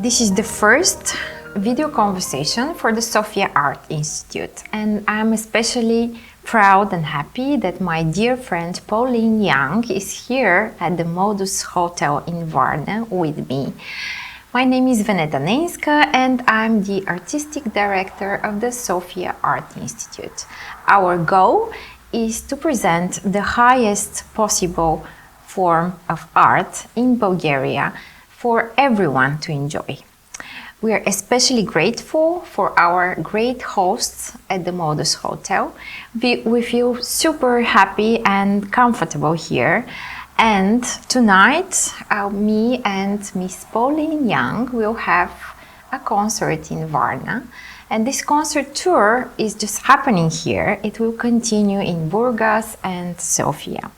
This is the first video conversation for the Sophia Art Institute, and I'm especially proud and happy that my dear friend Polin Yang is here at the Modus Hotel in Varna with me. My name is Vенета Нейнска and I'm the artistic director of the Sophia Art Institute. Our goal is to present the highest possible form of art in Bulgaria for everyone to enjoy. We are especially grateful for our great hosts at the Modus Hotel. We feel super happy and comfortable here. And tonight, me and Miss Polin Yang will have a concert in Varna. And this concert tour is just happening here. It will continue in Burgas and Sofia.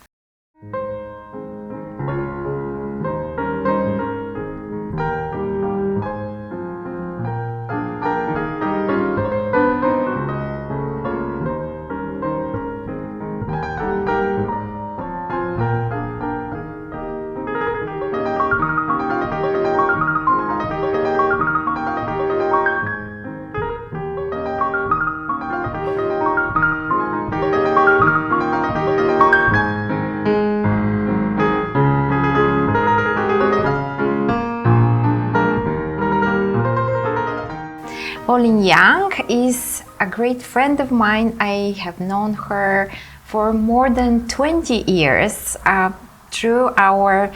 Polin Yang is a great friend of mine. I have known her for more than 20 years through our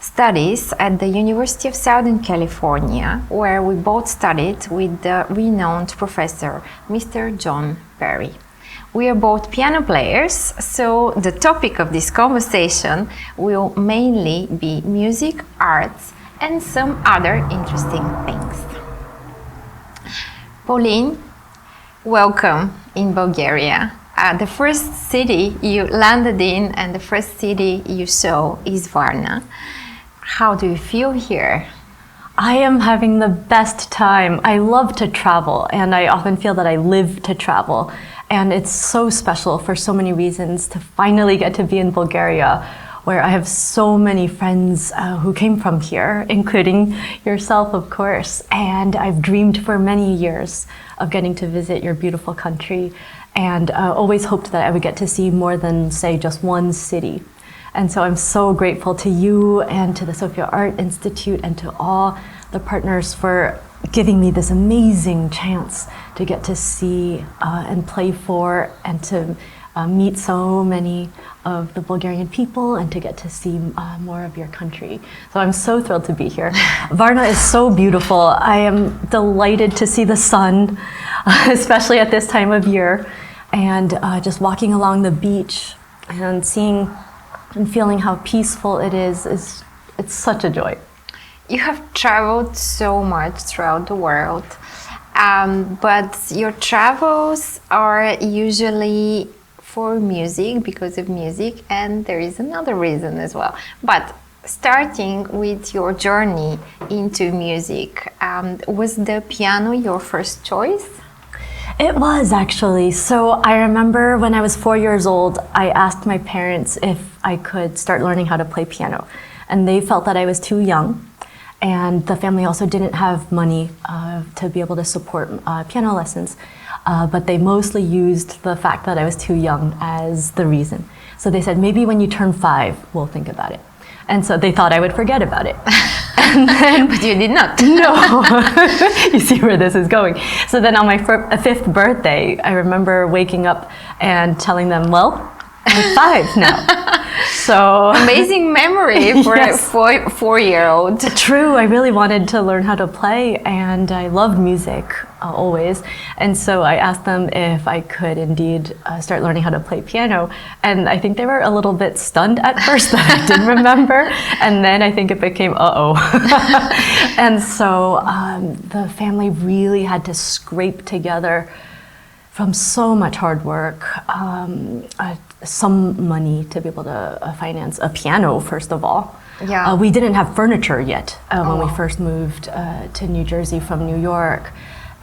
studies at the University of Southern California, where we both studied with the renowned professor, Mr. John Peri. We are both piano players, so the topic of this conversation will mainly be music, arts, and some other interesting things. Pauline, welcome in Bulgaria. The first city you landed in and the first city you saw is Varna. How do you feel here? I am having the best time. I love to travel, and I often feel that I live to travel. And it's so special for so many reasons to finally get to be in Bulgaria, where I have so many friends who came from here, including yourself, of course. And I've dreamed for many years of getting to visit your beautiful country, and always hoped that I would get to see more than, say, just one city. And so I'm so grateful to you and to the Sophia Art Institute and to all the partners for giving me this amazing chance to get to see and play for and to meet so many of the Bulgarian people and to get to see more of your country. So I'm so thrilled to be here. Varna is so beautiful. I am delighted to see the sun, especially at this time of year, and just walking along the beach and seeing and feeling how peaceful it is it's such a joy. You have traveled so much throughout the world, but your travels are usually for music, because of music, and there is another reason as well. But starting with your journey into music, was the piano your first choice? It was, actually. So I remember when I was 4 years old, I asked my parents if I could start learning how to play piano. And they felt that I was too young. And the family also didn't have money to be able to support piano lessons. But they mostly used the fact that I was too young as the reason. So they said, maybe when you turn 5, we'll think about it. And so they thought I would forget about it. And then, but you did not. No. You see where this is going. So then on my 5th birthday, I remember waking up and telling them, well, I'm 5 now. So amazing memory for yes. a 4-year-old. True, I really wanted to learn how to play, and I loved music always. And so I asked them if I could indeed start learning how to play piano. And I think they were a little bit stunned at first that I didn't remember. And then I think it became, uh-oh. And so the family really had to scrape together from so much hard work, some money to be able to finance a piano, first of all. Yeah. We didn't have furniture yet when we first moved to New Jersey from New York.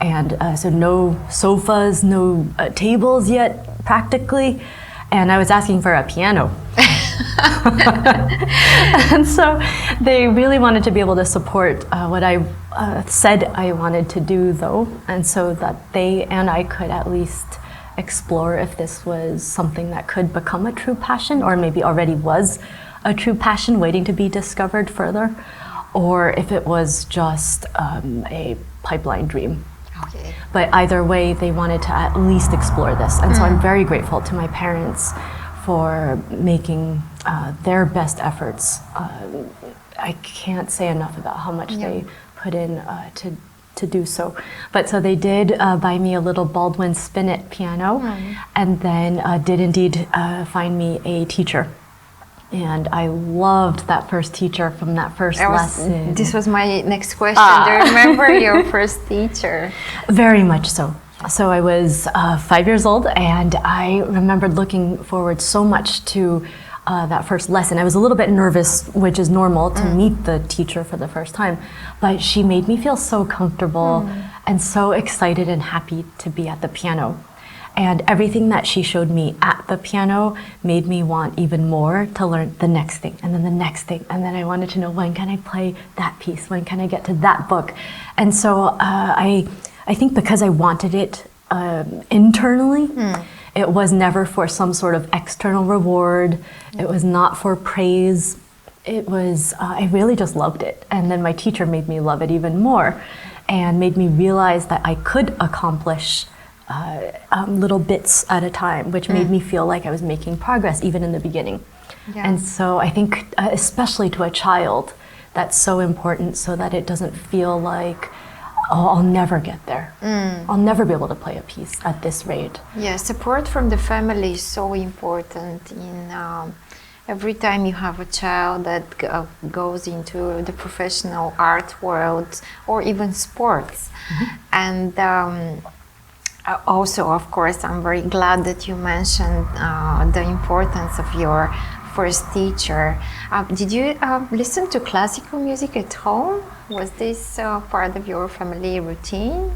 And so no sofas, no tables yet, practically. And I was asking for a piano. And so they really wanted to be able to support what I said I wanted to do, though, and so that they and I could at least explore if this was something that could become a true passion, or maybe already was a true passion waiting to be discovered further, or if it was just a pipeline dream. Okay. But either way, they wanted to at least explore this. And so I'm very grateful to my parents for making their best efforts. I can't say enough about how much they put in to do so. But so they did buy me a little Baldwin spinet piano, and then did indeed find me a teacher. And I loved that first teacher from that first lesson. This was my next question. Do you remember your first teacher? Very much so. So I was 5 years old, and I remembered looking forward so much to that first lesson. I was a little bit nervous, which is normal to meet the teacher for the first time, but she made me feel so comfortable and so excited and happy to be at the piano. And everything that she showed me at the piano made me want even more to learn the next thing, and then the next thing. And then I wanted to know, when can I play that piece? When can I get to that book? And so I think because I wanted it internally, it was never for some sort of external reward. It was not for praise. It was, I really just loved it. And then my teacher made me love it even more, and made me realize that I could accomplish little bits at a time, which made me feel like I was making progress even in the beginning. Yeah. And so I think, especially to a child, that's so important, so that it doesn't feel like, oh, I'll never get there. I'll never be able to play a piece at this rate. Yeah, support from the family is so important in every time you have a child that goes into the professional art world or even sports. And also, of course, I'm very glad that you mentioned the importance of your first teacher. Did you listen to classical music at home? Was this part of your family routine?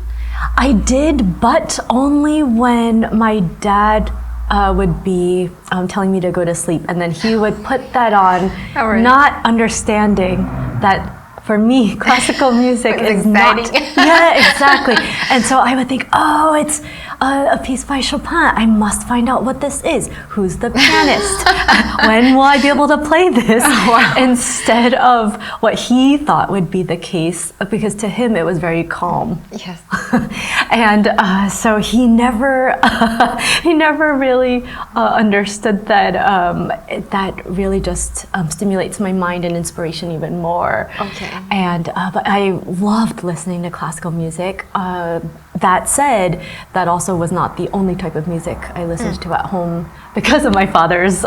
I did, but only when my dad would be telling me to go to sleep, and then he would put that on, not understanding that for me, classical music is exciting. not. Yeah, exactly. And so I would think, oh, it's a piece by Chopin. I must find out what this is. Who's the pianist? When will I be able to play this? Instead of what he thought would be the case, because to him it was very calm. Yes. And so he never really understood that that really just stimulates my mind and inspiration even more. Okay. And but I loved listening to classical music. That said, that also was not the only type of music I listened to at home, because of my father's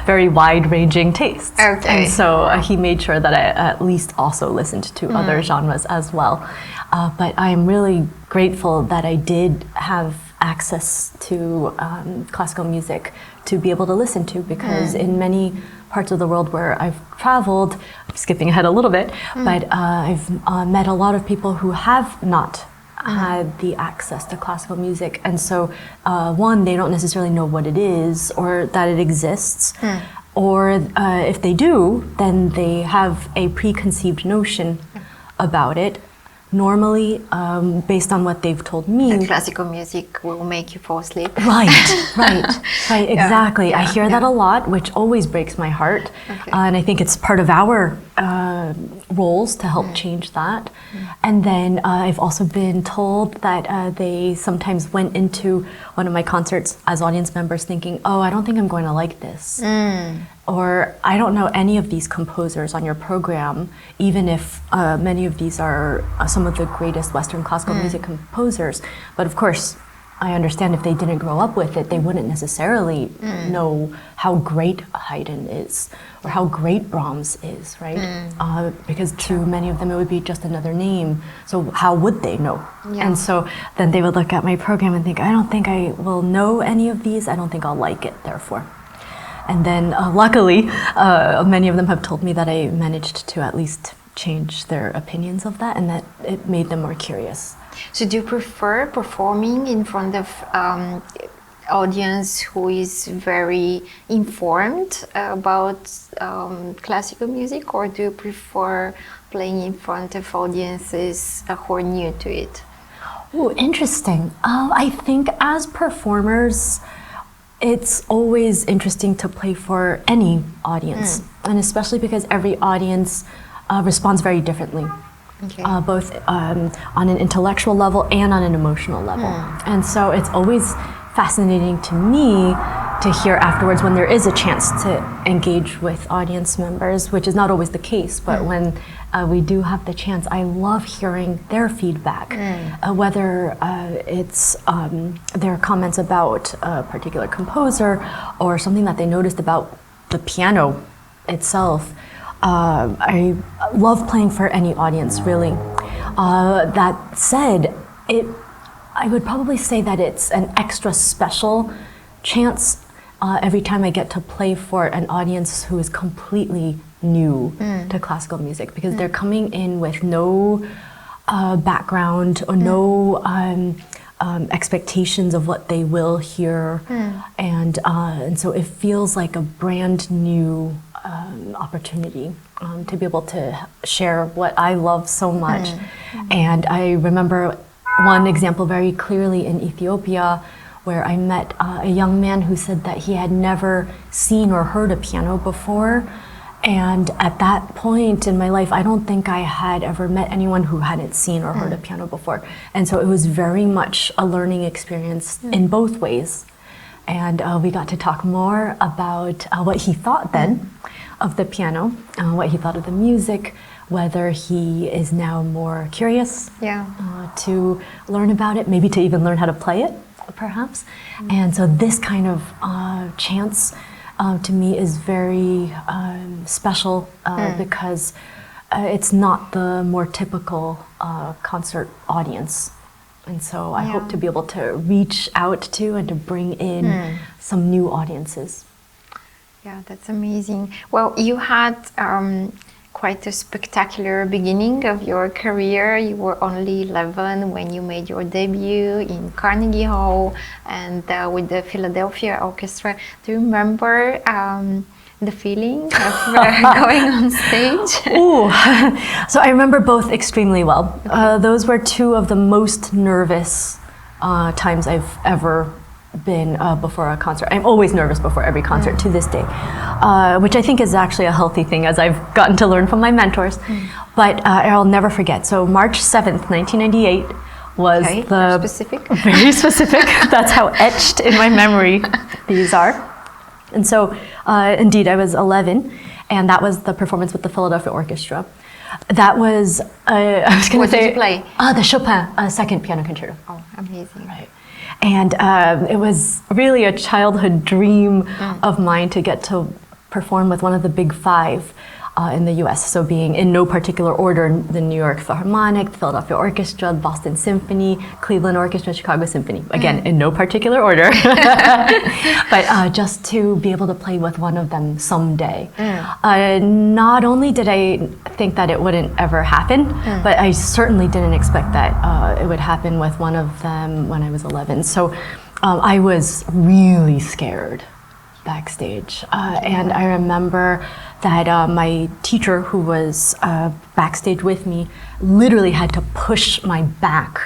very wide-ranging tastes. Okay. And so he made sure that I at least also listened to other genres as well. But I'm really grateful that I did have access to classical music to be able to listen to, because in many parts of the world where I've traveled, I'm skipping ahead a little bit, but I've met a lot of people who have not had the access to classical music. And so one, they don't necessarily know what it is or that it exists, or if they do, then they have a preconceived notion about it. Normally, based on what they've told me, the classical music will make you fall asleep. Right, exactly. Yeah, I hear that a lot, which always breaks my heart. Okay. And I think it's part of our roles to help change that. And then I've also been told that they sometimes went into one of my concerts as audience members thinking, oh, I don't think I'm going to like this. Or I don't know any of these composers on your program, even if many of these are some of the greatest Western classical music composers. But of course, I understand if they didn't grow up with it, they wouldn't necessarily know how great Haydn is or how great Brahms is, right? Because to many of them, it would be just another name. So how would they know? Yeah. And so then they would look at my program and think, I don't think I will know any of these. I don't think I'll like it, therefore. And then luckily, many of them have told me that I managed to at least change their opinions of that, and that it made them more curious. So do you prefer performing in front of audience who is very informed about classical music, or do you prefer playing in front of audiences who are new to it? Oh, interesting. I think as performers, it's always interesting to play for any audience, and especially because every audience responds very differently. Okay. Both on an intellectual level and on an emotional level. And so it's always fascinating to me to hear afterwards when there is a chance to engage with audience members, which is not always the case, but when we do have the chance, I love hearing their feedback, whether it's their comments about a particular composer or something that they noticed about the piano itself. I love playing for any audience, really. That said, I would probably say that it's an extra special chance every time I get to play for an audience who is completely new to classical music, because they're coming in with no background or no expectations of what they will hear, and so it feels like a brand new opportunity to be able to share what I love so much. And I remember one example very clearly in Ethiopia, where I met a young man who said that he had never seen or heard a piano before. And at that point in my life, I don't think I had ever met anyone who hadn't seen or heard a piano before. And so it was very much a learning experience in both ways. And we got to talk more about what he thought then of the piano, what he thought of the music, whether he is now more curious to learn about it, maybe to even learn how to play it, perhaps. And so this kind of chance to me is very special because it's not the more typical concert audience. And so I hope to be able to reach out to and to bring in some new audiences. Yeah, that's amazing. Well, you had quite a spectacular beginning of your career. You were only 11 when you made your debut in Carnegie Hall and with the Philadelphia Orchestra. Do you remember the feeling of going on stage? Ooh. So I remember both extremely well. Those were two of the most nervous times I've ever been before a concert. I'm always nervous before every concert to this day, which I think is actually a healthy thing, as I've gotten to learn from my mentors. But I'll never forget. So March 7th, 1998 was the... specific. Very specific. That's how etched in my memory these are. And so indeed I was 11, and that was the performance with the Philadelphia Orchestra. That was, I was going to say... What did you play? The Chopin Second Piano Concerto. Oh, amazing. Right. And it was really a childhood dream of mine to get to perform with one of the big five in the US. So being in no particular order, the New York Philharmonic, the Philadelphia Orchestra, Boston Symphony, Cleveland Orchestra, Chicago Symphony. Again, in no particular order. But just to be able to play with one of them someday. Not only did I think that it wouldn't ever happen, but I certainly didn't expect that it would happen with one of them when I was 11. So I was really scared backstage. And I remember that my teacher, who was backstage with me, literally had to push my back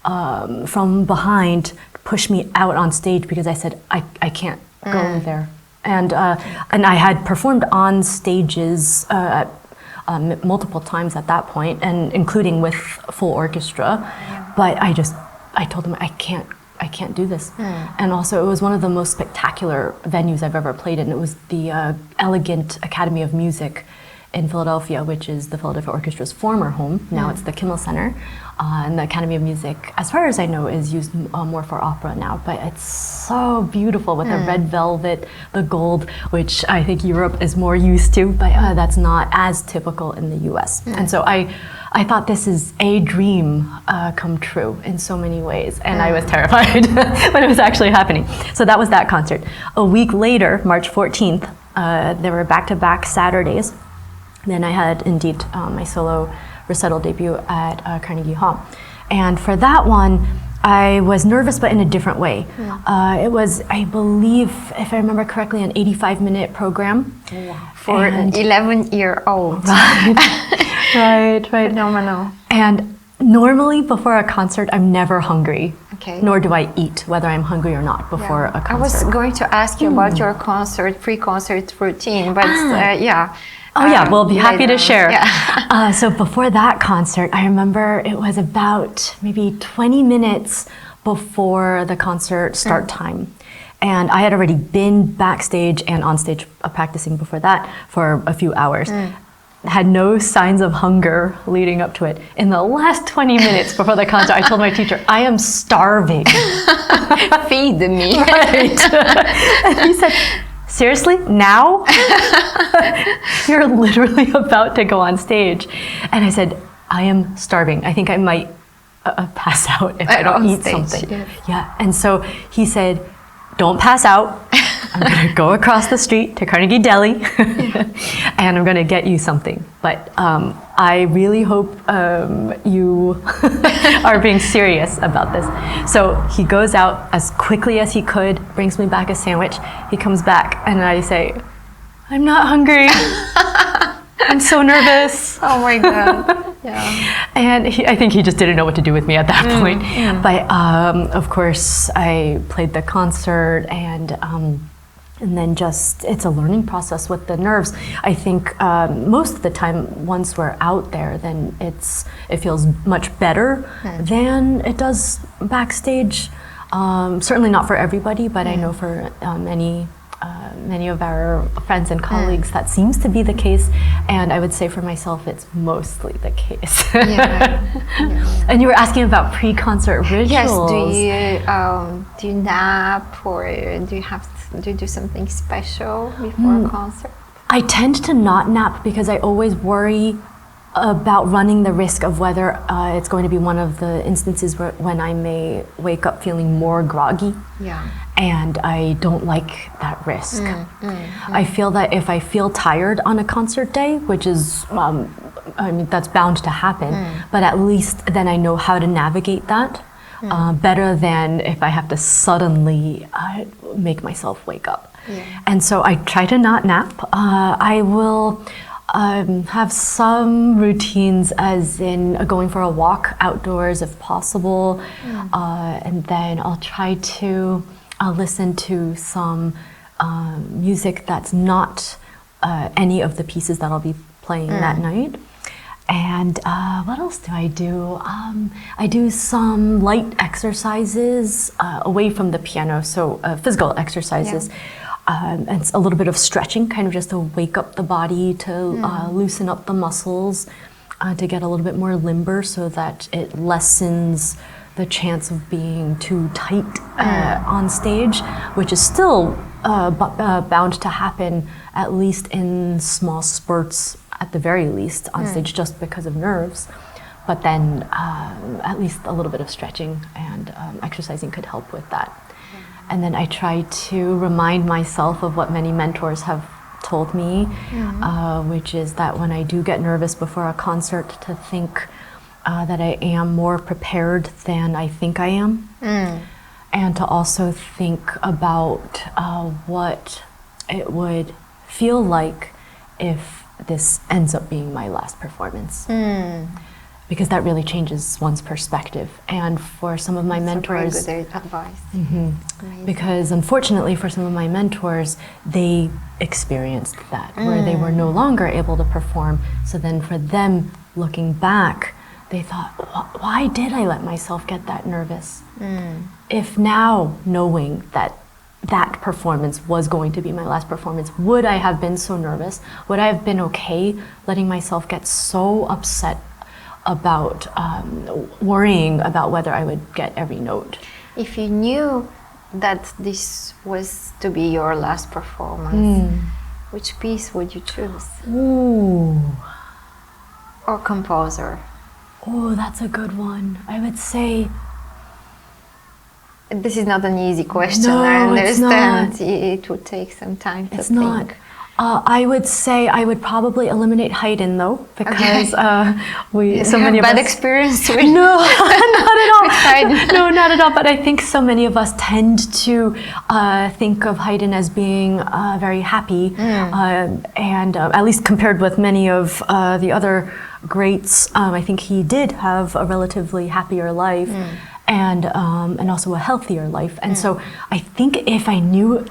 from behind, push me out on stage because I said, I can't go there. And I had performed on stages multiple times at that point, and including with full orchestra. But I told them, I can't do this. And also it was one of the most spectacular venues I've ever played in. It was the Elegant Academy of Music in Philadelphia, which is the Philadelphia Orchestra's former home. Now it's the Kimmel Center. And the Academy of Music, as far as I know, is used more for opera now, but it's so beautiful with the red velvet, the gold, which I think Europe is more used to, but that's not as typical in the US. And so I thought this is a dream come true in so many ways, and I was terrified when it was actually happening. So that was that concert. A week later, March 14th, there were back-to-back Saturdays. Then I had indeed my solo recital debut at Carnegie Hall. And for that one, I was nervous, but in a different way. It was, I believe, if I remember correctly, an 85-minute program. For an 11-year-old. Right. Phenomenal. And normally before a concert, I'm never hungry. Okay. Nor do I eat, whether I'm hungry or not, before a concert. I was going to ask you about your pre-concert routine, but yeah. Oh yeah, we'll be happy to share. Yeah. So before that concert, I remember it was about maybe 20 minutes before the concert start time. And I had already been backstage and on stage practicing before that for a few hours. Had no signs of hunger leading up to it. In the last 20 minutes before the concert, I told my teacher, I am starving. Feed me. Right. And he said, seriously, now? You're literally about to go on stage. And I said, I am starving. I think I might pass out if I don't eat something. Yeah. And so he said, don't pass out. I'm going to go across the street to Carnegie Deli and I'm going to get you something. But I really hope you are being serious about this. So he goes out as quickly as he could, brings me back a sandwich. He comes back and I say, I'm not hungry. I'm so nervous. Oh my God. Yeah. And I think he just didn't know what to do with me at that point. But of course, I played the concert and then just, it's a learning process with the nerves. I think most of the time, once we're out there, then it feels much better than it does backstage. Certainly not for everybody, but I know for many of our friends and colleagues that seems to be the case. And I would say for myself, it's mostly the case. And you were asking about pre-concert rituals. Yes, do you nap or do you do something special before a concert? I tend to not nap because I always worry about running the risk of whether it's going to be one of the instances when I may wake up feeling more groggy. Yeah. And I don't like that risk. I feel that if I feel tired on a concert day, which is, I mean, that's bound to happen, but at least then I know how to navigate that better than if I have to suddenly make myself wake up. And so I try to not nap. I will have some routines, as in going for a walk outdoors if possible, and then I'll try to listen to some music that's not any of the pieces that I'll be playing that night. And what else do? I do some light exercises away from the piano, so physical exercises. And it's a little bit of stretching, kind of just to wake up the body, to loosen up the muscles, to get a little bit more limber so that it lessens the chance of being too tight on stage, which is still bound to happen, at least in small spurts, at the very least, on stage, just because of nerves. But then at least a little bit of stretching and exercising could help with that. And then I try to remind myself of what many mentors have told me, which is that when I do get nervous before a concert, to think that I am more prepared than I think I am. And to also think about what it would feel like if this ends up being my last performance. Because that really changes one's perspective. And for some of my mentors... That's very good advice. Because unfortunately for some of my mentors, they experienced that, where they were no longer able to perform. So then for them, looking back, they thought, why did I let myself get that nervous? If now, knowing that that performance was going to be my last performance, would I have been so nervous? Would I have been okay letting myself get so upset about worrying about whether I would get every note? If you knew that this was to be your last performance, which piece would you choose? Or composer? Oh, that's a good one. I would say... This is not an easy question. No, I understand. it's not. It would take some time to It's think. not. I would say I would probably eliminate Haydn though, because so many of bad us experience with no, not at all. with Haydn. No, not at all. But I think so many of us tend to think of Haydn as being very happy, and at least compared with many of the other greats, I think he did have a relatively happier life, and also a healthier life. And so I think if I knew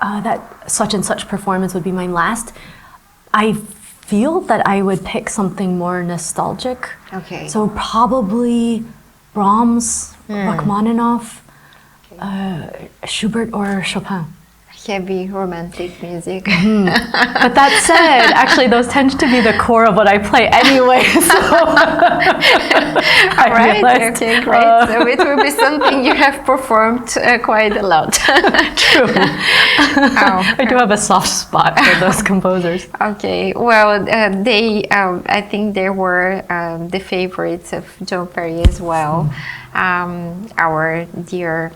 that such and such performance would be my last, I feel that I would pick something more nostalgic. Okay. So probably Brahms, Rachmaninoff, Schubert or Chopin. Heavy romantic music. But that said, actually those tend to be the core of what I play anyway. So All right, okay, great. So it will be something you have performed quite a lot. True. I do have a soft spot for those composers. Okay, well, I think they were the favorites of John Peri as well. Our dear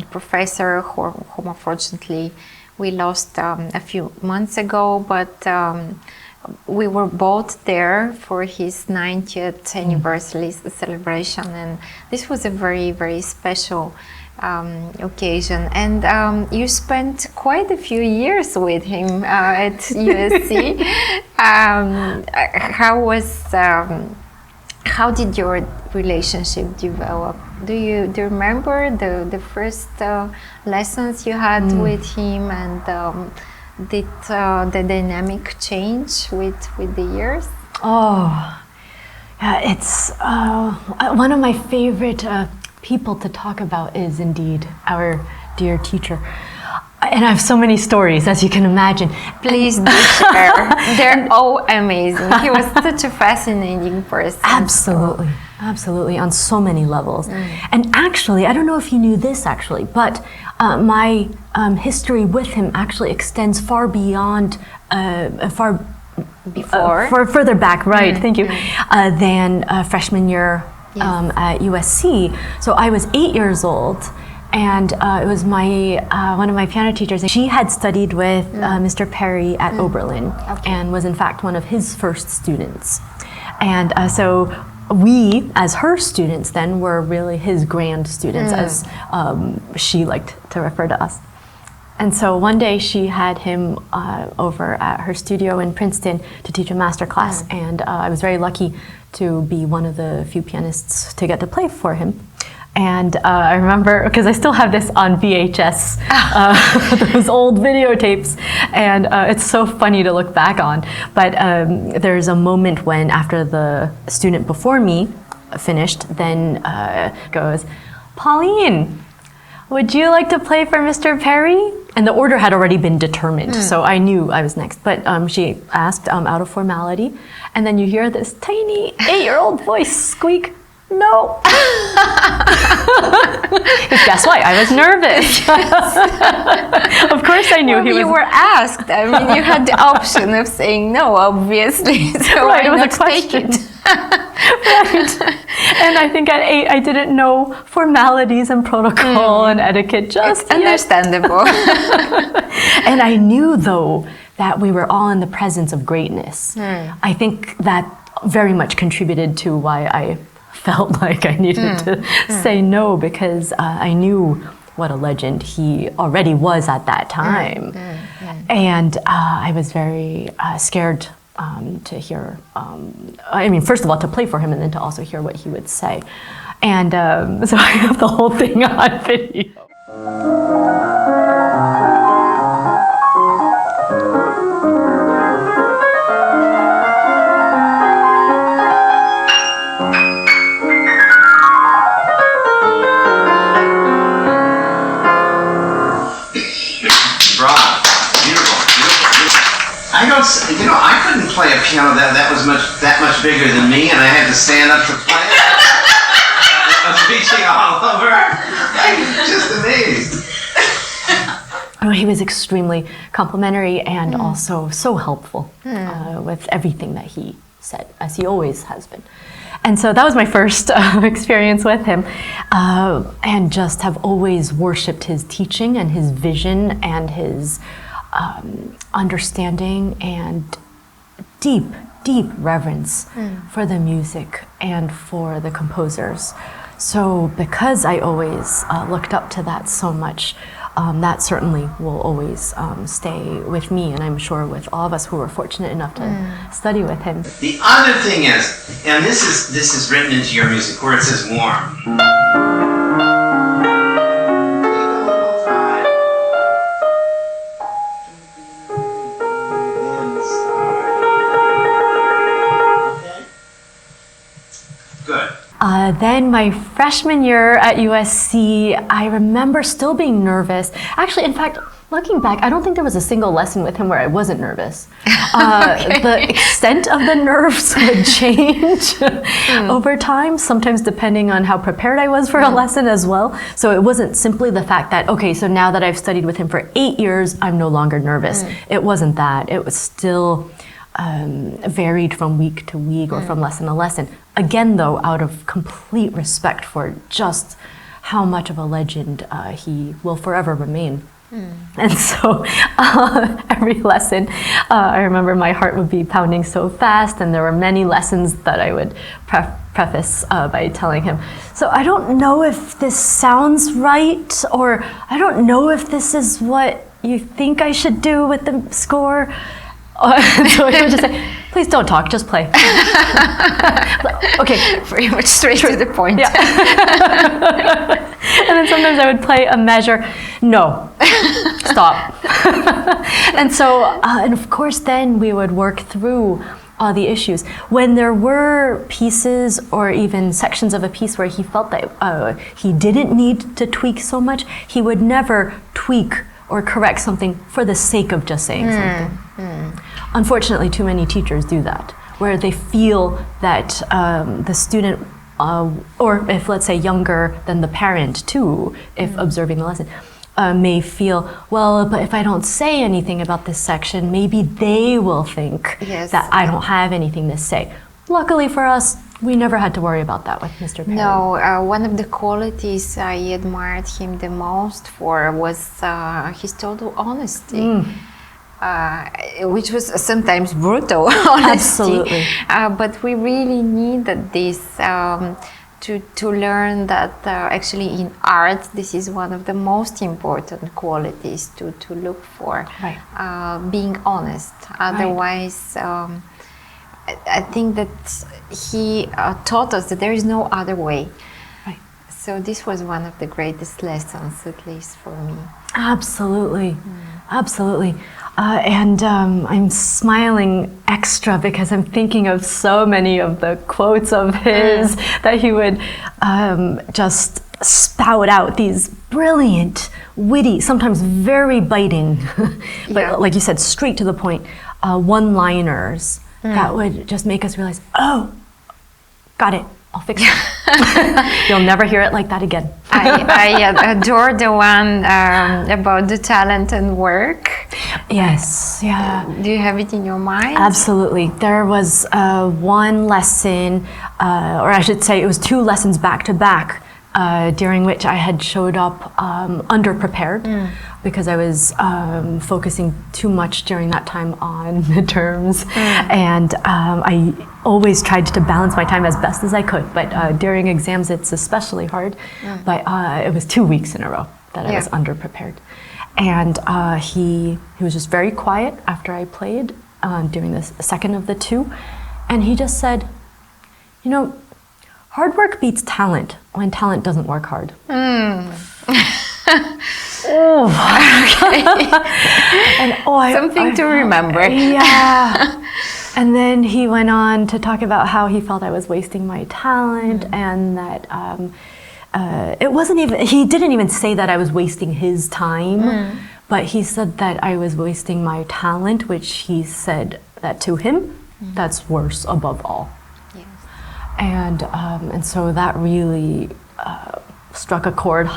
professor, whom unfortunately we lost a few months ago, but we were both there for his 90th anniversary celebration, and this was a very, very special occasion. And you spent quite a few years with him at USC. How did your relationship develop? Do you remember the first lessons you had with him, and did the dynamic change with the years? Oh, yeah, it's one of my favorite people to talk about is indeed our dear teacher. And I have so many stories, as you can imagine. Please do share. They're all amazing. He was such a fascinating person. Absolutely, absolutely, on so many levels. And actually, I don't know if you knew this actually, but my history with him actually extends far beyond, further back, right, thank you, than freshman year at USC. So I was 8 years old, and it was one of my piano teachers. She had studied with Mr. Peri at Oberlin, and was in fact one of his first students. And so we, as her students then, were really his grand students, as she liked to refer to us. And so one day she had him over at her studio in Princeton to teach a master class, and I was very lucky to be one of the few pianists to get to play for him. And I remember, because I still have this on VHS, those old videotapes, and it's so funny to look back on. But there's a moment when, after the student before me finished, then goes, "Pauline, would you like to play for Mr. Peri?" And the order had already been determined, so I knew I was next. But she asked out of formality, and then you hear this tiny 8-year-old voice squeak, "No." Because guess what? I was nervous. Of course I knew he was. You were asked. I mean, you had the option of saying no, obviously. So right, why it was not a question. take it? Right. And I think at 8 I didn't know formalities and protocol and etiquette just It's understandable. And I knew though that we were all in the presence of greatness. I think that very much contributed to why I felt like I needed to say no, because I knew what a legend he already was at that time. And I was very scared to hear, I mean, first of all, to play for him, and then to also hear what he would say. And so I have the whole thing on video. I couldn't play a piano that was that much bigger than me, and I had to stand up to play it. I was reaching all over. I was just amazed. Oh, he was extremely complimentary and also so helpful with everything that he said, as he always has been. And so that was my first experience with him, and just have always worshipped his teaching and his vision and his understanding and deep reverence for the music and for the composers. So because I always looked up to that so much, that certainly will always stay with me, and I'm sure with all of us who were fortunate enough to study with him. The other thing is, and this is written into your music, where it says warm. Then my freshman year at USC, I remember still being nervous. Actually, in fact, looking back, I don't think there was a single lesson with him where I wasn't nervous. The extent of the nerves would change over time, sometimes depending on how prepared I was for a lesson as well. So it wasn't simply the fact that, okay, so now that I've studied with him for 8 years, I'm no longer nervous. It wasn't that. It was still varied from week to week or from lesson to lesson. Again, though, out of complete respect for just how much of a legend he will forever remain. And so every lesson, I remember my heart would be pounding so fast, and there were many lessons that I would preface by telling him, so I don't know if this sounds right, or I don't know if this is what you think I should do with the score. So he would just say, please don't talk, just play. Okay. Pretty much straight to the point. Yeah. And then sometimes I would play a measure. No, stop. And so, and of course then we would work through all the issues. When there were pieces or even sections of a piece where he felt that he didn't need to tweak so much, he would never tweak or correct something for the sake of just saying something. Unfortunately, too many teachers do that, where they feel that the student, or if let's say younger than the parent too, if observing the lesson, may feel, well, but if I don't say anything about this section, maybe they will think that I don't have anything to say. Luckily for us, we never had to worry about that with Mr. Peri. No, one of the qualities I admired him the most for was his total honesty. Which was sometimes brutal honesty. Absolutely. But we really needed this to learn that actually in art, this is one of the most important qualities to look for. Right. Being honest. Otherwise, I think that he taught us that there is no other way. Right. So this was one of the greatest lessons, at least for me. Absolutely. Absolutely. And I'm smiling extra because I'm thinking of so many of the quotes of his that he would just spout out, these brilliant, witty, sometimes very biting, but like you said, straight to the point, one-liners that would just make us realize, oh, got it. I'll fix it. You'll never hear it like that again. I adore the one about the talent and work. Yes, yeah. Do you have it in your mind? Absolutely. There was one lesson, or I should say it was 2 lessons back to back, during which I had showed up underprepared because I was focusing too much during that time on midterms. And I always tried to balance my time as best as I could, but during exams it's especially hard. But it was 2 weeks in a row that I was underprepared. And he was just very quiet after I played during the second of the 2. And he just said, you know, hard work beats talent when talent doesn't work hard. Something to remember. Yeah. And then he went on to talk about how he felt I was wasting my talent and that it wasn't even, he didn't even say that I was wasting his time, but he said that I was wasting my talent, which he said that to him, that's worse above all. And so that really struck a chord, and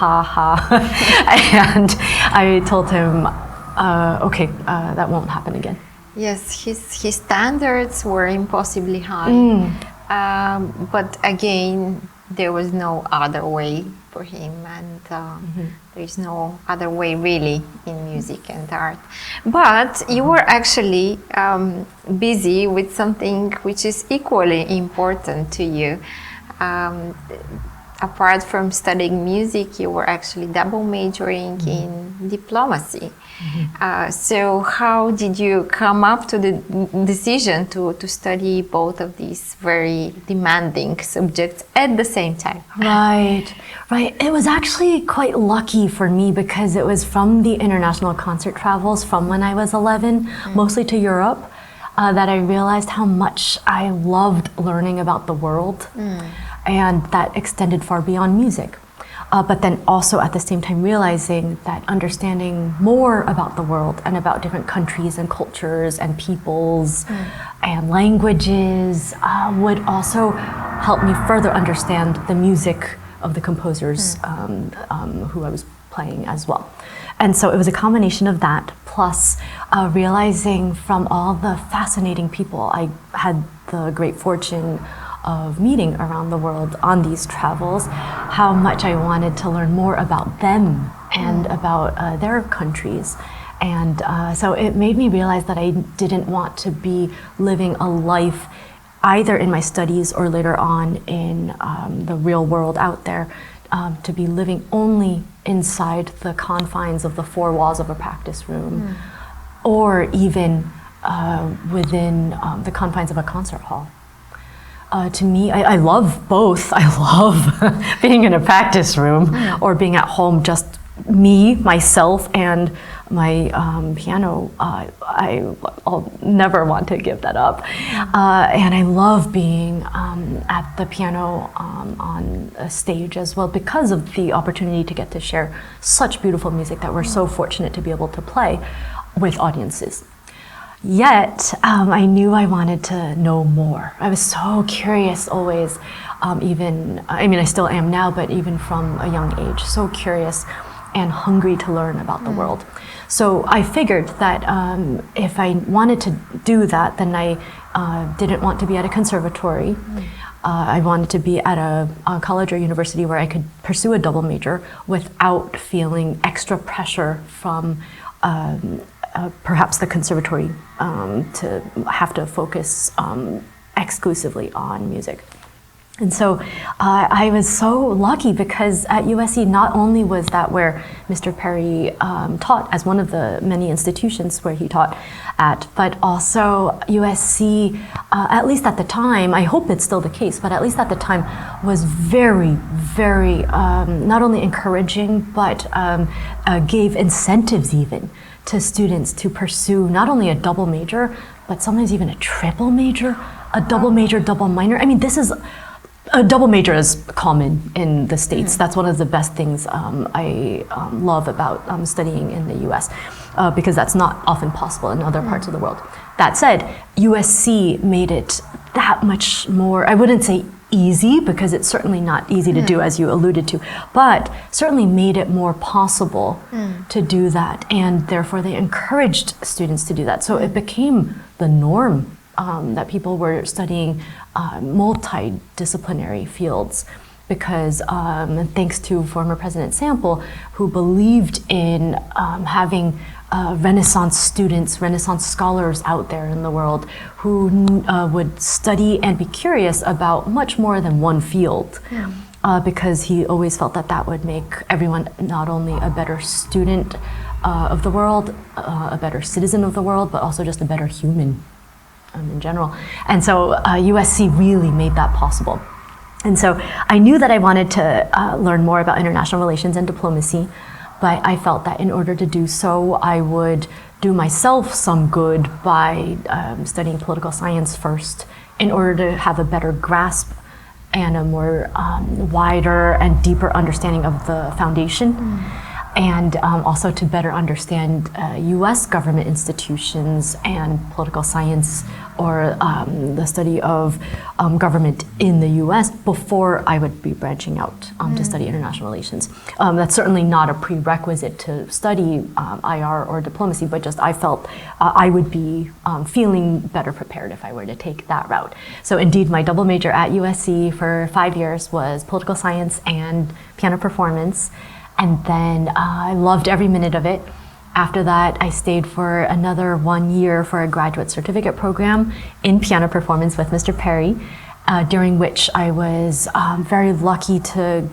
I told him, okay, that won't happen again. Yes, his standards were impossibly high, but again, there was no other way for him, and There is no other way really in music and art. But you were actually busy with something which is equally important to you. Apart from studying music, you were actually double majoring in diplomacy. So how did you come up to the decision to study both of these very demanding subjects at the same time? Right. It was actually quite lucky for me because it was from the international concert travels from when I was 11, mostly to Europe, that I realized how much I loved learning about the world. And that extended far beyond music. But then also at the same time realizing that understanding more about the world and about different countries and cultures and peoples and languages would also help me further understand the music of the composers who I was playing as well. And so it was a combination of that plus realizing from all the fascinating people I had the great fortune of meeting around the world on these travels, how much I wanted to learn more about them and about their countries. And so it made me realize that I didn't want to be living a life either in my studies or later on in the real world out there, to be living only inside the confines of the four walls of a practice room or even within the confines of a concert hall. To me, I love both. I love being in a practice room or being at home, just me, myself, and my piano. I'll never want to give that up. And I love being at the piano on a stage as well because of the opportunity to get to share such beautiful music that we're so fortunate to be able to play with audiences. Yet, I knew I wanted to know more. I was so curious always, I still am now, but even from a young age, so curious and hungry to learn about the world. So I figured that if I wanted to do that, then I didn't want to be at a conservatory. I wanted to be at a college or university where I could pursue a double major without feeling extra pressure from perhaps the conservatory to have to focus exclusively on music. And so I was so lucky because at USC not only was that where Mr. Peri taught as one of the many institutions where he taught at, but also USC, at least at the time, I hope it's still the case, but at least at the time was very, very not only encouraging, but gave incentives even to students to pursue not only a double major, but sometimes even a triple major, a double major, double minor. I mean, a double major is common in the States. That's one of the best things I love about studying in the US, because that's not often possible in other parts of the world. That said, USC made it that much more, I wouldn't say easy, because it's certainly not easy to do, as you alluded to, but certainly made it more possible to do that, and therefore they encouraged students to do that. So it became the norm that people were studying multidisciplinary fields, because thanks to former President Sample, who believed in having Renaissance students, Renaissance scholars out there in the world who would study and be curious about much more than one field, because he always felt that that would make everyone not only a better student of the world, a better citizen of the world, but also just a better human in general. And so USC really made that possible. And so I knew that I wanted to learn more about international relations and diplomacy, but I felt that in order to do so, I would do myself some good by studying political science first, in order to have a better grasp and a more wider and deeper understanding of the foundation, and also to better understand US government institutions and political science, or the study of government in the US, before I would be branching out to study international relations. That's certainly not a prerequisite to study IR or diplomacy, but just I felt I would be feeling better prepared if I were to take that route. So indeed, my double major at USC for 5 years was political science and piano performance. And then I loved every minute of it. After that, I stayed for another 1 year for a graduate certificate program in piano performance with Mr. Peri, during which I was very lucky to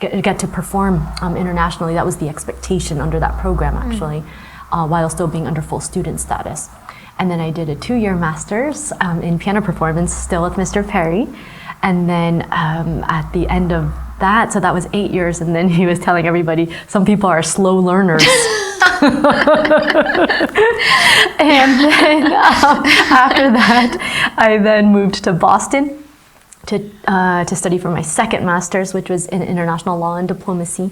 get to perform internationally. That was the expectation under that program, actually, while still being under full student status. And then I did a 2-year master's in piano performance, still with Mr. Peri. And then at the end of that, so that was 8 years, and then he was telling everybody, some people are slow learners. And then after that, I then moved to Boston to study for my second master's, which was in international law and diplomacy.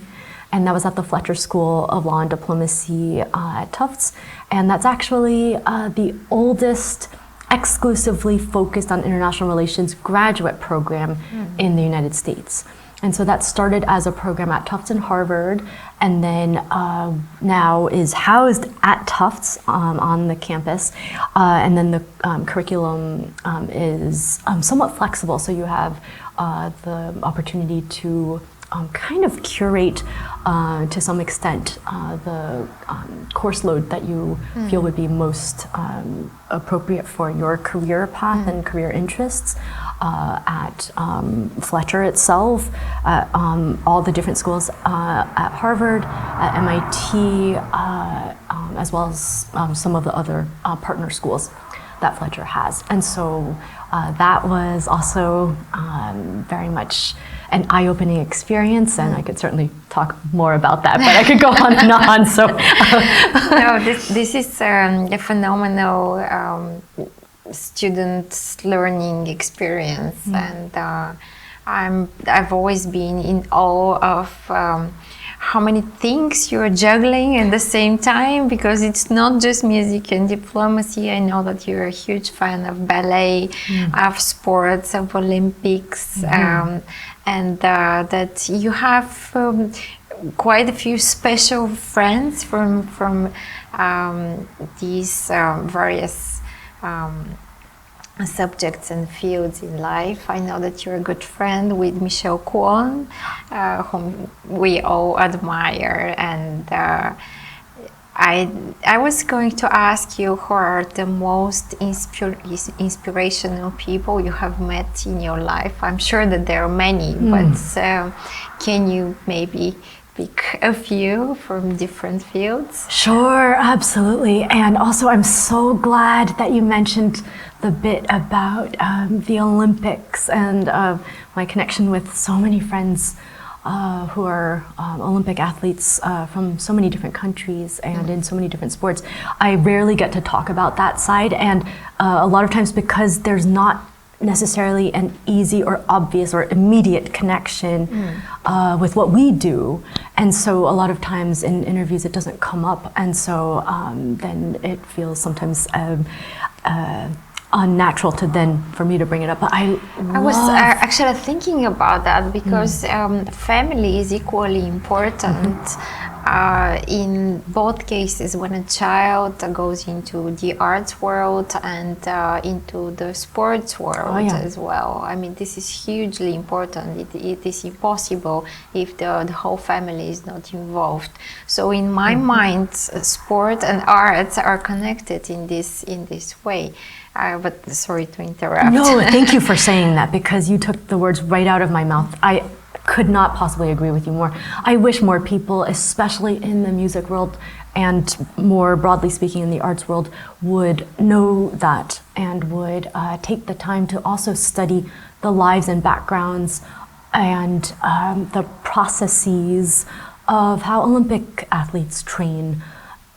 And that was at the Fletcher School of Law and Diplomacy at Tufts. And that's actually the oldest exclusively focused on international relations graduate program in the United States. And so that started as a program at Tufts and Harvard, and then now is housed at Tufts on the campus. And then the curriculum is somewhat flexible, so you have the opportunity to kind of curate to some extent the course load that you feel would be most appropriate for your career path and career interests. At Fletcher itself, at all the different schools at Harvard, at MIT, as well as some of the other partner schools that Fletcher has. And so that was also very much an eye-opening experience, and I could certainly talk more about that, but I could go on and on. So, no, this is a phenomenal student learning experience, and I've always been in awe of how many things you're juggling at the same time, because it's not just music and diplomacy. I know that you're a huge fan of ballet, of sports, of Olympics, and that you have quite a few special friends from these various subjects and fields in life. I know that you're a good friend with Michelle Kwon, whom we all admire, and I was going to ask you who are the most inspirational people you have met in your life. I'm sure that there are many, but can you maybe pick a few from different fields? Sure, absolutely. And also, I'm so glad that you mentioned the bit about the Olympics and my connection with so many friends who are Olympic athletes from so many different countries and in so many different sports. I rarely get to talk about that side, and a lot of times because there's not necessarily an easy or obvious or immediate connection with what we do. And so a lot of times in interviews it doesn't come up, and so then it feels sometimes unnatural for me to bring it up. But I was actually thinking about that, because family is equally important in both cases when a child goes into the arts world and into the sports world as well. I mean, this is hugely important. It is impossible if the whole family is not involved. So in my mind, sport and arts are connected in this way. But sorry to interrupt. No, thank you for saying that, because you took the words right out of my mouth. I could not possibly agree with you more. I wish more people, especially in the music world and more broadly speaking in the arts world, would know that and would take the time to also study the lives and backgrounds and the processes of how Olympic athletes train,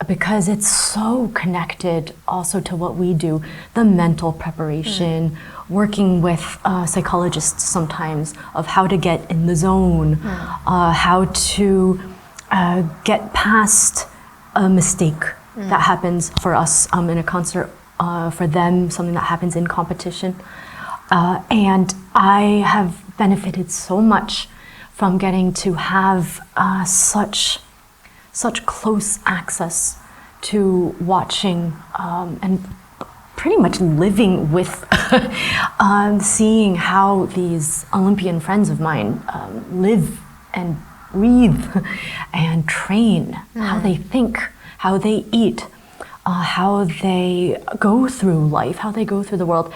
because it's so connected also to what we do, the mental preparation, working with psychologists sometimes of how to get in the zone, how to get past a mistake that happens for us in a concert, for them something that happens in competition. And I have benefited so much from getting to have such close access to watching and pretty much living with seeing how these Olympian friends of mine live and breathe and train, how they think, how they eat, how they go through life, how they go through the world.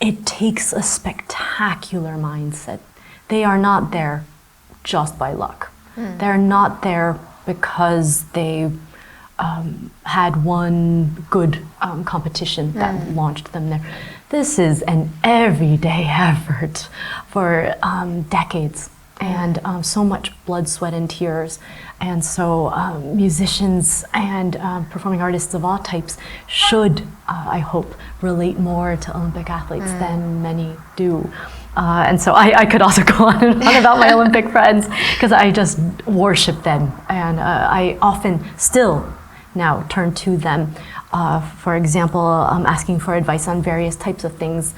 It takes a spectacular mindset. They are not there just by luck. They're not there because they had one good competition that launched them there. This is an everyday effort for decades, and so much blood, sweat, and tears. And so musicians and performing artists of all types should, I hope, relate more to Olympic athletes than many do. And so I could also go on and on about my Olympic friends, because I just worship them. And I often still now turn to them. For example, asking for advice on various types of things,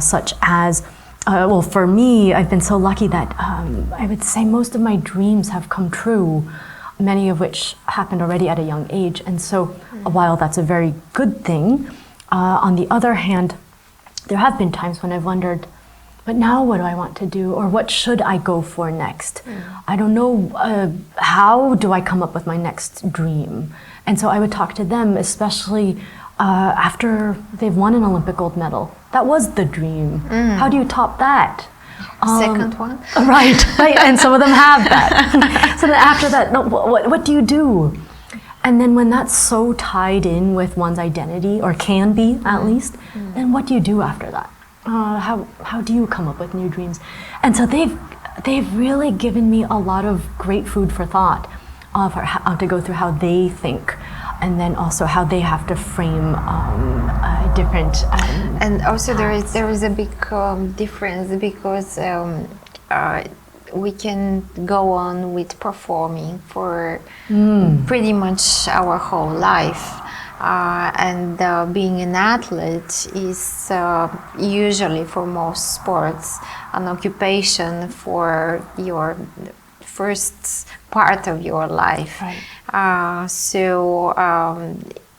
such as, well, for me, I've been so lucky that I would say most of my dreams have come true, many of which happened already at a young age. And so while that's a very good thing, on the other hand, there have been times when I've wondered, but now what do I want to do? Or what should I go for next? I don't know, how do I come up with my next dream? And so I would talk to them, especially after they've won an Olympic gold medal. That was the dream. How do you top that? Second one? Right, and some of them have that. So then after that, no, what do you do? And then when that's so tied in with one's identity, or can be at least, then what do you do after that? How do you come up with new dreams? And so they've really given me a lot of great food for thought, for how to go through how they think, and then also how they have to frame different. And also there is a big difference, because we can go on with performing for pretty much our whole life. And being an athlete is usually, for most sports, an occupation for your first part of your life. Right. So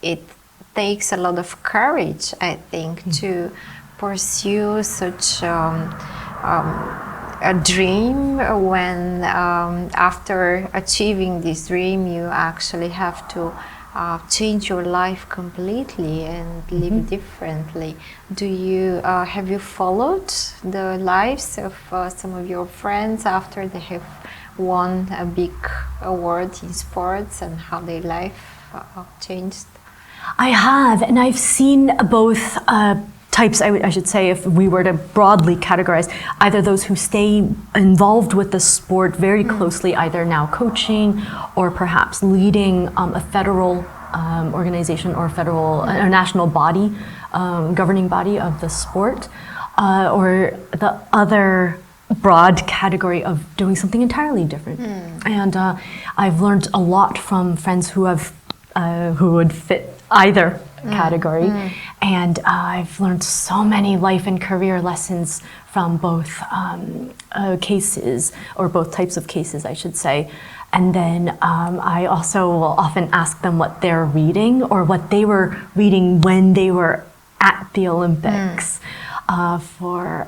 it takes a lot of courage, I think, to pursue such a dream, when after achieving this dream you actually have to change your life completely and live differently. Do you have you followed the lives of some of your friends after they have won a big award in sports, and how their life changed? I have, and I've seen both types, I should say, if we were to broadly categorize, either those who stay involved with the sport very closely, either now coaching or perhaps leading a federal organization or federal or national body, governing body of the sport, or the other broad category of doing something entirely different. And I've learned a lot from friends who have who would fit either category, and I've learned so many life and career lessons from both cases, or both types of cases, I should say. And then I also will often ask them what they're reading, or what they were reading when they were at the Olympics, for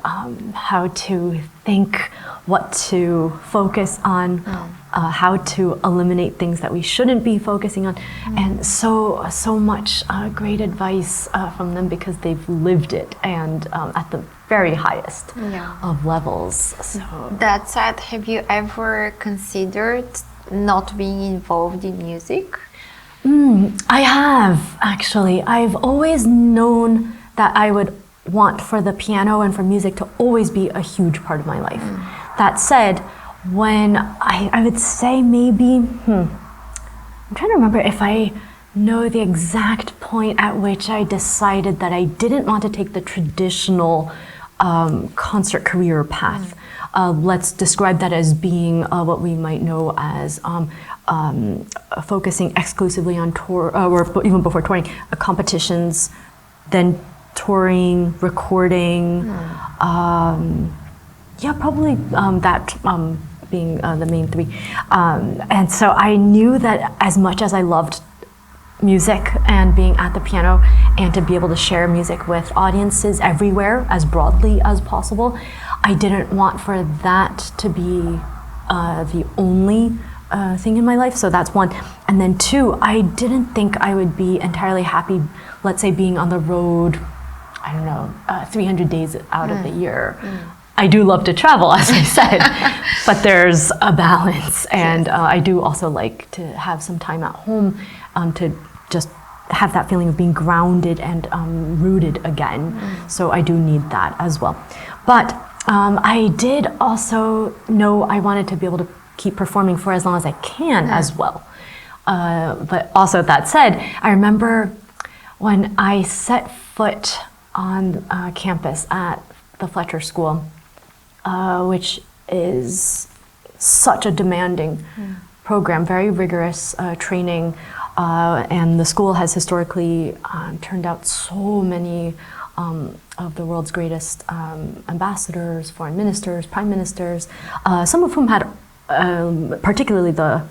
how to think, what to focus on, how to eliminate things that we shouldn't be focusing on, and so much great advice from them, because they've lived it, and at the very highest of levels. So that said, have you ever considered not being involved in music? I have, actually. I've always known that I would want for the piano and for music to always be a huge part of my life. That said, when I would say maybe, I'm trying to remember if I know the exact point at which I decided that I didn't want to take the traditional concert career path. Let's describe that as being what we might know as focusing exclusively on tour, or even before touring, competitions, then touring, recording, probably that being the main three. And so I knew that as much as I loved music and being at the piano, and to be able to share music with audiences everywhere as broadly as possible, I didn't want for that to be the only thing in my life. So that's one. And then two, I didn't think I would be entirely happy, let's say, being on the road, 300 days out of the year. I do love to travel, as I said, but there's a balance. And I do also like to have some time at home to just have that feeling of being grounded and rooted again. So I do need that as well. But I did also know I wanted to be able to keep performing for as long as I can as well. But also that said, I remember when I set foot on campus at the Fletcher School, which is such a demanding program, very rigorous training, and the school has historically turned out so many of the world's greatest ambassadors, foreign ministers, prime ministers, some of whom had, particularly the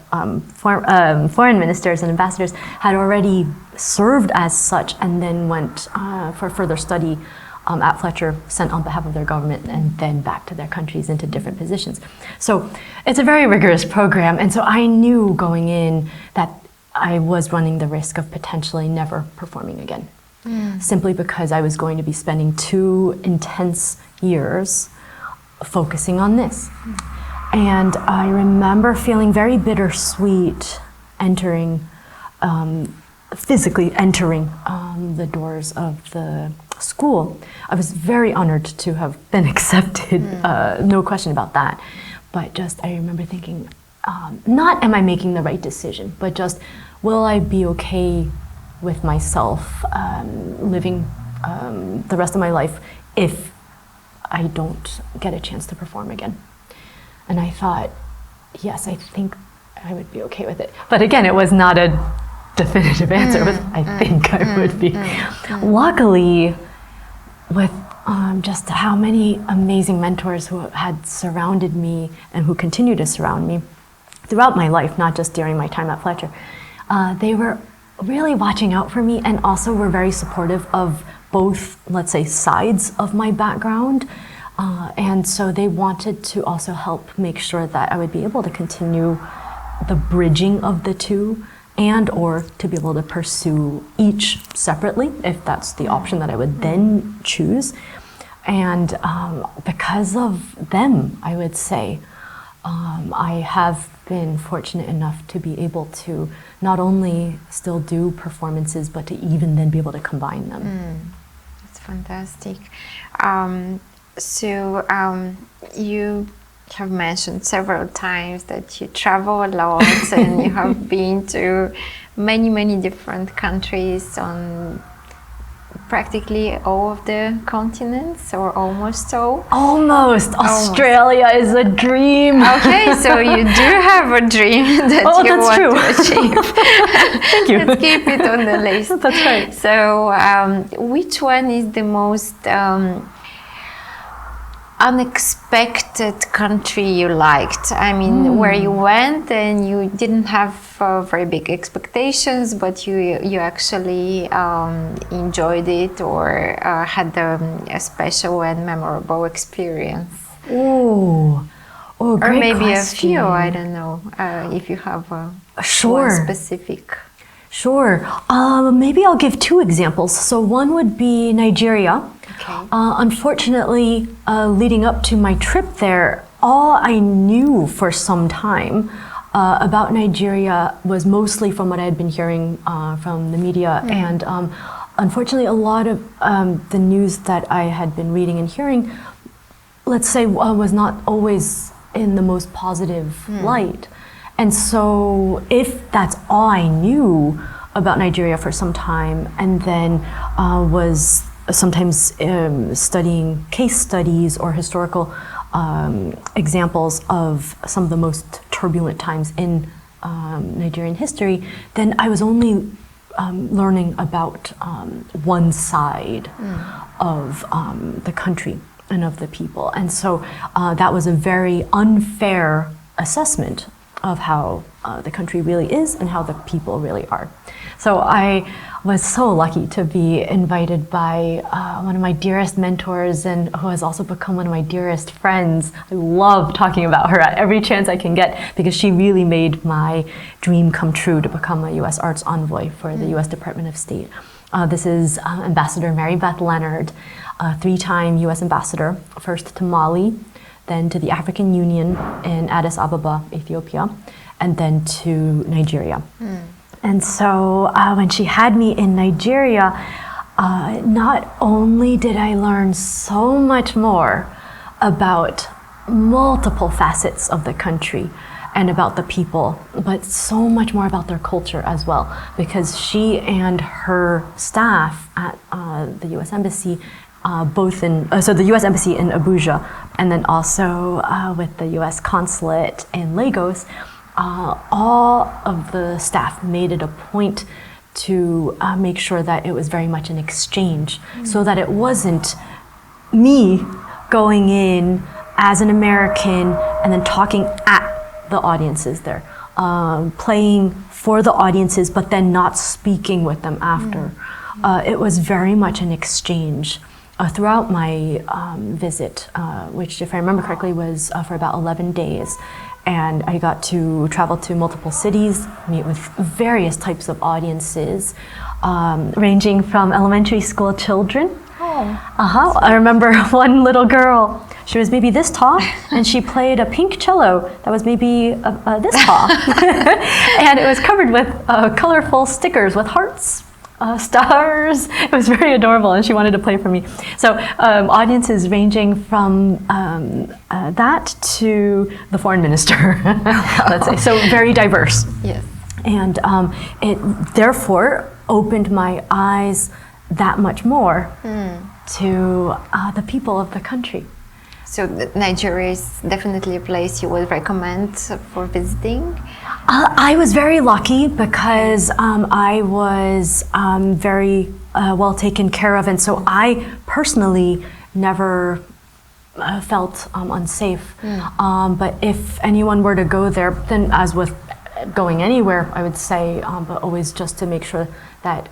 foreign ministers and ambassadors, had already served as such and then went for further study at Fletcher, sent on behalf of their government, and then back to their countries into different positions. So it's a very rigorous program, and so I knew going in that I was running the risk of potentially never performing again, simply because I was going to be spending 2 intense years focusing on this. And I remember feeling very bittersweet physically entering the doors of the school. I was very honored to have been accepted, no question about that. But just, I remember thinking, not am I making the right decision, but just, will I be okay with myself living the rest of my life if I don't get a chance to perform again? And I thought, yes, I think I would be okay with it. But again, it was not a definitive answer. It was, I think I would be. Luckily, with just how many amazing mentors who had surrounded me and who continue to surround me throughout my life, not just during my time at Fletcher, they were really watching out for me and also were very supportive of both, let's say, sides of my background. And so they wanted to also help make sure that I would be able to continue the bridging of the two, and or to be able to pursue each separately, if that's the option that I would then choose. And because of them, I would say, I have been fortunate enough to be able to not only still do performances, but to even then be able to combine them. That's fantastic. So you have mentioned several times that you travel a lot and you have been to many different countries on practically all of the continents, or almost so. Almost. Australia is a dream. Okay, so you do have a dream that you want to achieve. Thank you. Let's keep it on the list. That's right. So which one is the most unexpected country you liked? I mean, where you went and you didn't have very big expectations, but you actually enjoyed it, or had a special and memorable experience. Or maybe question. A few, I don't know, if you have one specific. Sure. Maybe I'll give 2 examples. So one would be Nigeria. Okay. Unfortunately, leading up to my trip there, all I knew for some time about Nigeria was mostly from what I had been hearing from the media. And unfortunately, a lot of the news that I had been reading and hearing, let's say, was not always in the most positive light. And so if that's all I knew about Nigeria for some time, and then was sometimes studying case studies or historical examples of some of the most turbulent times in Nigerian history, then I was only learning about one side of the country and of the people. And so that was a very unfair assessment of how the country really is and how the people really are. So I was so lucky to be invited by one of my dearest mentors and who has also become one of my dearest friends. I love talking about her at every chance I can get because she really made my dream come true to become a U.S. Arts Envoy for the U.S. Department of State. This is Ambassador Mary Beth Leonard, a 3-time U.S. ambassador, first to Mali, then to the African Union in Addis Ababa, Ethiopia, and then to Nigeria. And so when she had me in Nigeria, not only did I learn so much more about multiple facets of the country and about the people, but so much more about their culture as well, because she and her staff at the U.S. Embassy, both in, so the U.S. Embassy in Abuja, and then also with the U.S. Consulate in Lagos, all of the staff made it a point to make sure that it was very much an exchange, so that it wasn't me going in as an American and then talking at the audiences there, playing for the audiences, but then not speaking with them after. It was very much an exchange. Throughout my visit, which if I remember correctly was for about 11 days, and I got to travel to multiple cities, meet with various types of audiences, ranging from elementary school children. I remember one little girl, she was maybe this tall, and she played a pink cello that was maybe this tall. And it was covered with colorful stickers with hearts, stars. It was very adorable, and she wanted to play for me. So audiences ranging from that to the foreign minister, let's say. So very diverse. Yes. And it therefore opened my eyes that much more to the people of the country. So Nigeria is definitely a place you would recommend for visiting? I was very lucky because I was very well taken care of, and so I personally never felt unsafe. But if anyone were to go there, then as with going anywhere, I would say, but always just to make sure that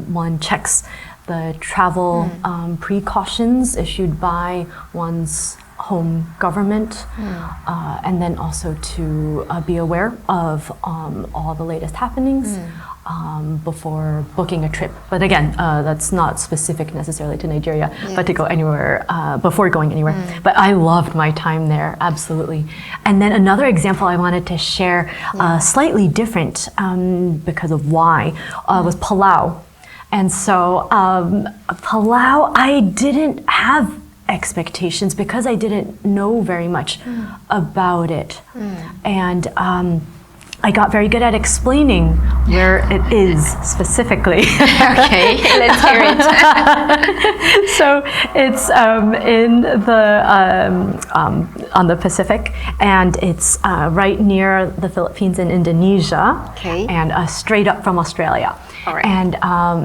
one checks the travel precautions issued by one's home government, and then also to be aware of all the latest happenings before booking a trip. But again, that's not specific necessarily to Nigeria, but to go anywhere, before going anywhere. But I loved my time there, absolutely. And then another example I wanted to share, slightly different because of why, was Palau. And so Palau, I didn't have expectations because I didn't know very much about it. And I got very good at explaining where it is specifically. Okay, let's hear it. So it's in the on the Pacific, and it's right near the Philippines and Indonesia, and straight up from Australia. All right. And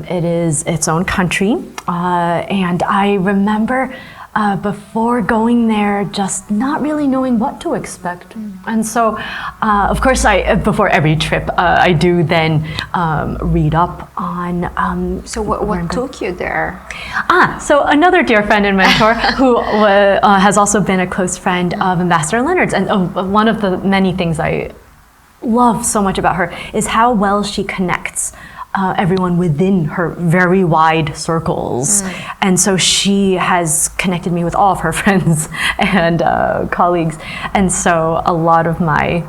it is its own country. And I remember before going there, just not really knowing what to expect. And so, of course, before every trip, I do then read up on... So what took you there? So another dear friend and mentor who has also been a close friend of Ambassador Leonard's. And one of the many things I love so much about her is how well she connects everyone within her very wide circles. And so she has connected me with all of her friends and colleagues. And so a lot of my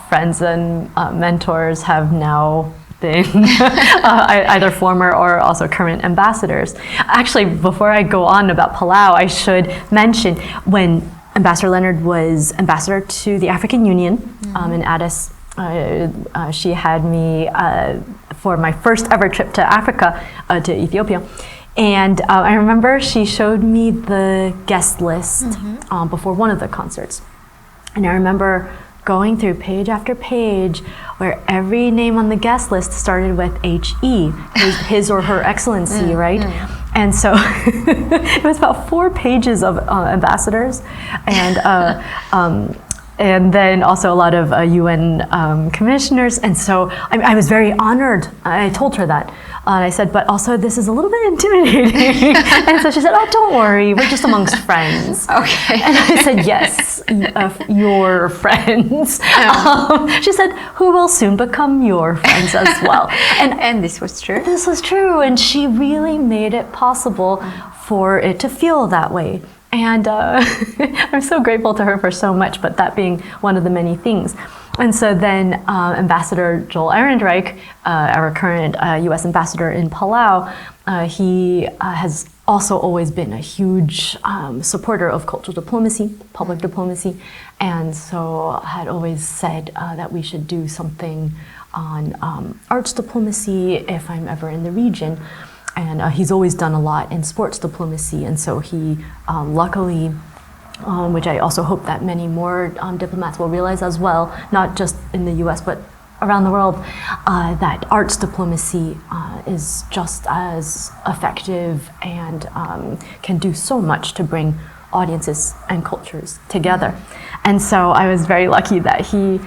friends and mentors have now been either former or also current ambassadors. Actually, before I go on about Palau, I should mention when Ambassador Leonard was ambassador to the African Union in Addis, she had me for my first ever trip to Africa, to Ethiopia. And I remember she showed me the guest list before one of the concerts. And I remember going through page after page where every name on the guest list started with H.E., his or her excellency, right? And so it was about 4 pages of ambassadors. And and then also a lot of UN commissioners. And so I was very honored. I told her that. And I said, but also this is a little bit intimidating. And so she said, oh, don't worry, we're just amongst friends. Okay. And I said, yes, your friends. She said, who will soon become your friends as well. And this was true? This was true. And she really made it possible for it to feel that way. And I'm so grateful to her for so much, but that being one of the many things. And so then Ambassador Joel Ehrenreich, our current U.S. ambassador in Palau, he has also always been a huge supporter of cultural diplomacy, public diplomacy, and so had always said that we should do something on arts diplomacy if I'm ever in the region. And he's always done a lot in sports diplomacy, and so he luckily, which I also hope that many more diplomats will realize as well, not just in the US but around the world, that arts diplomacy is just as effective and can do so much to bring audiences and cultures together. And so I was very lucky that he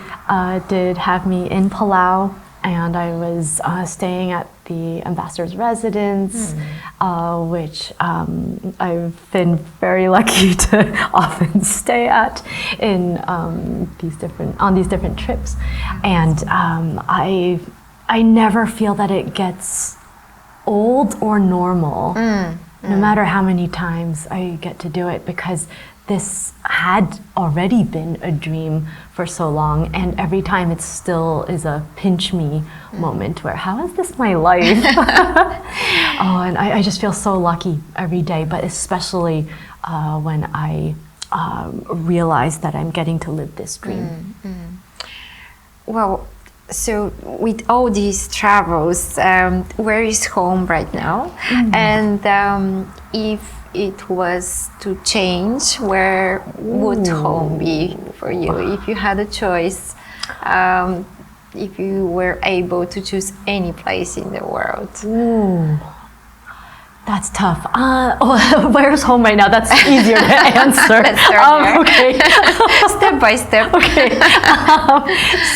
did have me in Palau, and I was staying at the ambassador's residence, which I've been very lucky to often stay at in these different trips, and I never feel that it gets old or normal, no matter how many times I get to do it, because this had already been a dream for so long, and every time it still is a pinch me moment where, how is this my life? And I just feel so lucky every day, but especially when I realize that I'm getting to live this dream. Well, so with all these travels, where is home right now? And if it was to change, where would home be for you? If you had a choice, if you were able to choose any place in the world? That's tough. Where's home right now? That's easier to answer. Let's start there. Okay. Step by step. Okay.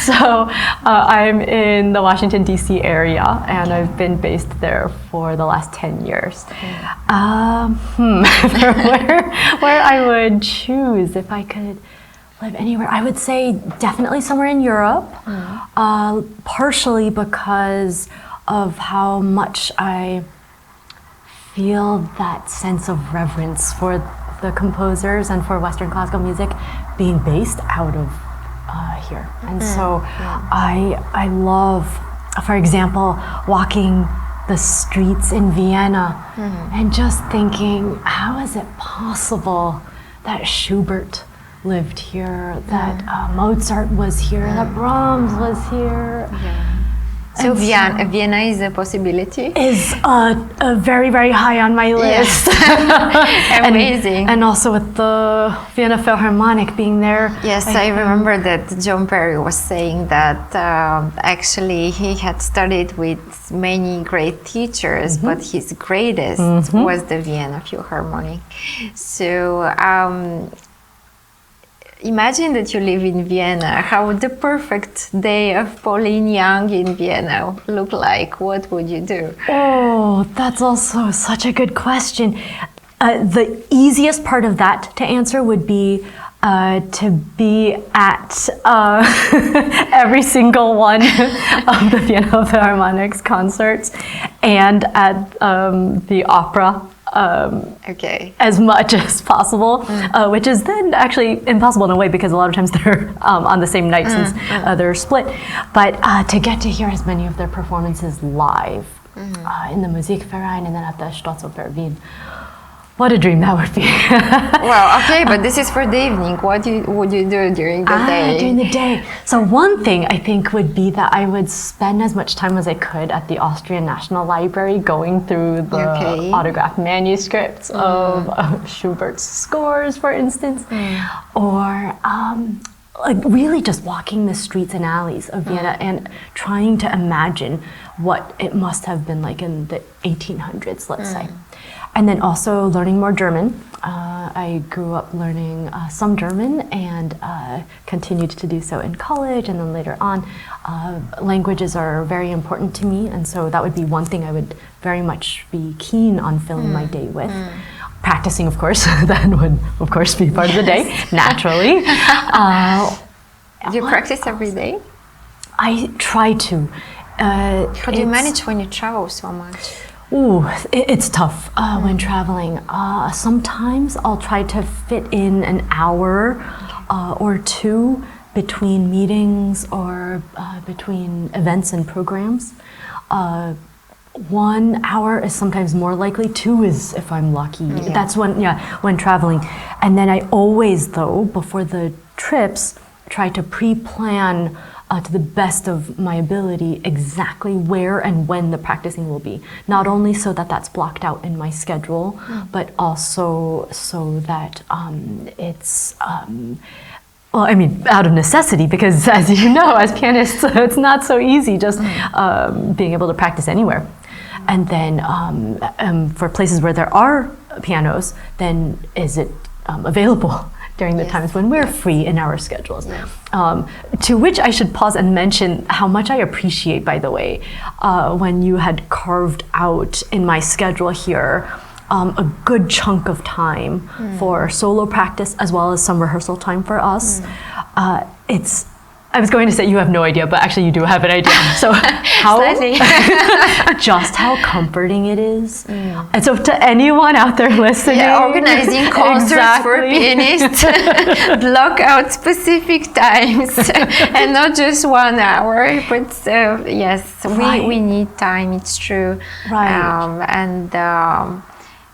So I'm in the Washington, D.C. area, and I've been based there for the last 10 years. Where I would choose if I could live anywhere, I would say definitely somewhere in Europe, partially because of how much I feel that sense of reverence for the composers and for Western classical music being based out of here. And so I love, for example, walking the streets in Vienna and just thinking, how is it possible that Schubert lived here, that Mozart was here, that Brahms was here? So Vienna is a possibility? Is very, very high on my list. Amazing. And also with the Vienna Philharmonic being there. Yes, I remember that John Peri was saying that actually he had studied with many great teachers, but his greatest was the Vienna Philharmonic. So imagine that you live in Vienna. How would the perfect day of Polin Yang in Vienna look like? What would you do? Oh, that's also such a good question. The easiest part of that to answer would be to be at every single one of the Vienna Philharmonic's concerts and at the opera. As much as possible, which is then actually impossible in a way because a lot of times they're on the same night since they're split. But to get to hear as many of their performances live in the Musikverein and then at the Staatsoper Wien. What a dream that would be. Well, okay, but this is for the evening. What would you do during the day? During the day. So one thing I think would be that I would spend as much time as I could at the Austrian National Library going through the autographed manuscripts of Schubert's scores, for instance, or like really just walking the streets and alleys of Vienna and trying to imagine what it must have been like in the 1800s, let's say. And then also learning more German. I grew up learning some German and continued to do so in college and then later on. Languages are very important to me, and so that would be one thing I would very much be keen on filling my day with. Practicing, of course, that would of course be part of the day, naturally. Do you practice every day? I try to. How do you manage when you travel so much? Ooh, it's tough when traveling. Sometimes I'll try to fit in an hour or two between meetings or between events and programs. 1 hour is sometimes more likely, 2 is if I'm lucky. That's when traveling. And then I always, though, before the trips, try to pre-plan to the best of my ability exactly where and when the practicing will be. Not only so that that's blocked out in my schedule, but also so that it's well, I mean, out of necessity, because as you know, as pianists, it's not so easy just being able to practice anywhere. And then for places where there are pianos, then is it available during the times when we're free in our schedules? To which I should pause and mention how much I appreciate, by the way, when you had carved out in my schedule here a good chunk of time for solo practice as well as some rehearsal time for us. I was going to say you have no idea, but actually you do have an idea. So just how comforting it is. And so to anyone out there listening, organizing concerts for pianists, block out specific times and not just 1 hour. But yes, we need time. It's true.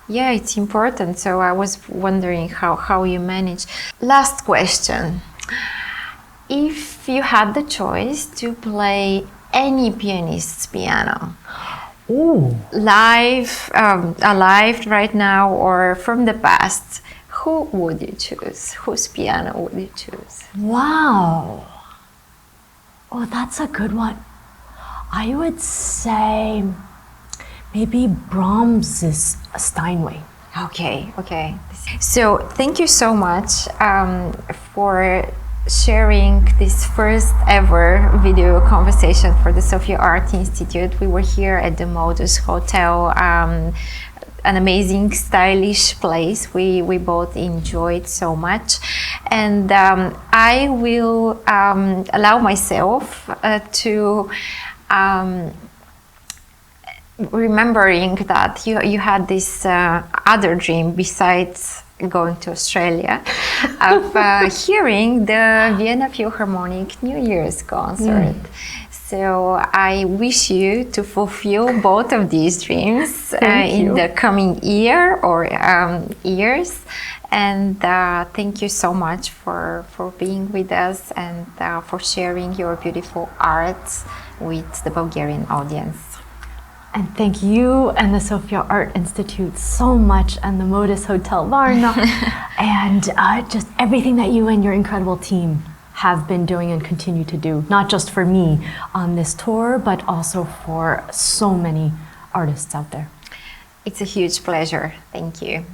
Yeah, it's important. So I was wondering how you manage. Last question. If you had the choice to play any pianist's piano, live, alive right now or from the past, who would you choose? Whose piano would you choose? Wow. Oh, that's a good one. I would say maybe Brahms's Steinway. Okay. So thank you so much for sharing this first ever video conversation for the Sophia Art Institute. We were here at the Modus Hotel, an amazing, stylish place. We both enjoyed so much. And I will allow myself to remembering that you had this other dream besides going to Australia of hearing the Vienna Philharmonic New Year's concert. So I wish you to fulfill both of these dreams in the coming year or years. And thank you so much for being with us and for sharing your beautiful art with the Bulgarian audience. And thank you and the Sophia Art Institute so much, and the Modus Hotel Varna, and just everything that you and your incredible team have been doing and continue to do, not just for me on this tour, but also for so many artists out there. It's a huge pleasure. Thank you.